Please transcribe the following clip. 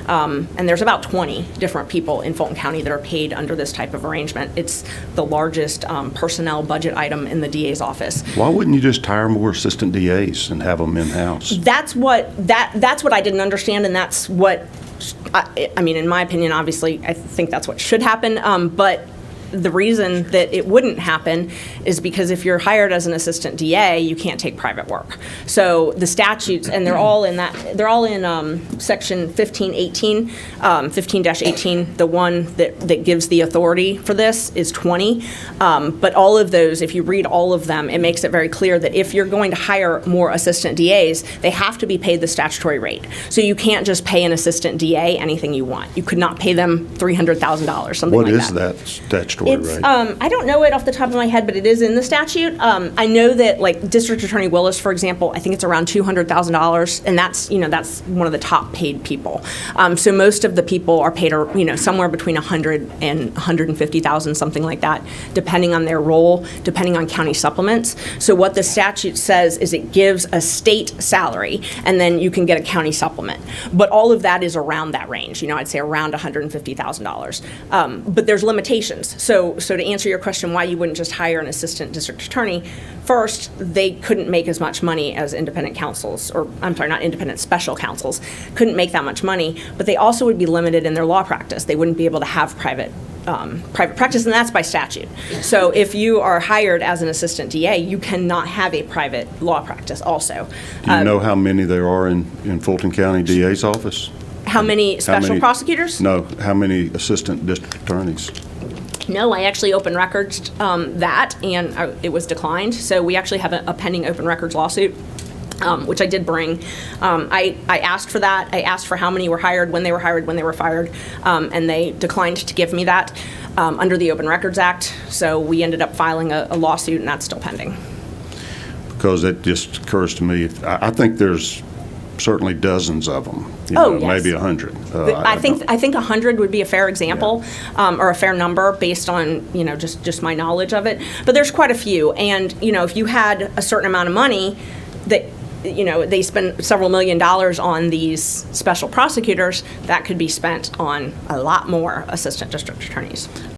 And there's about 20 different people in Fulton County that are paid under this type of arrangement. It's the largest personnel budget item in the DA's office. Why wouldn't you just hire more assistant DAs and have them in-house? That's what I didn't understand, and that's what, I mean, in my opinion, obviously, I think that's what should happen, but the reason that it wouldn't happen is because if you're hired as an assistant DA, you can't take private work. So the statutes, and they're all in section 1518, 15-18, the one that gives the authority for this is 20. But all of those, if you read all of them, it makes it very clear that if you're going to hire more assistant DAs, they have to be paid the statutory rate. So you can't just pay an assistant DA anything you want. You could not pay them $300,000, something like that. What is that statutory rate? I don't know it off the top of my head, but it is in the statute. I know that, like, District Attorney Willis, for example, I think it's around $200,000, and that's one of the top paid people. So most of the people are paid, somewhere between $100,000 and $150,000, something like that, depending on their role, depending on county supplements. So what the statute says is it gives a state salary, and then you can get a county supplement. But all of that is around that range. I'd say around $150,000. But there's limitations. So to answer your question, why you wouldn't just hire an assistant district attorney, first, they couldn't make as much money as independent counsels, or I'm sorry, not independent, special counsels, couldn't make that much money, but they also would be limited in their law practice. They wouldn't be able to have private practice, and that's by statute. So if you are hired as an assistant DA, you cannot have a private law practice also. Do you know how many there are in Fulton County DA's office? How many special prosecutors? No, how many assistant district attorneys? No, I actually open records that, and it was declined. So we actually have a pending open records lawsuit, which I did bring. I asked for that. I asked for how many were hired, when they were fired, and they declined to give me that under the Open Records Act. So we ended up filing a lawsuit, and that's still pending. Because it just occurs to me, I think there's certainly dozens of them. Yes. Maybe 100. I think 100 would be a fair example, or a fair number based on just my knowledge of it. But there's quite a few, and if you had a certain amount of money that they spend several $1 million on these special prosecutors, that could be spent on a lot more assistant district attorneys.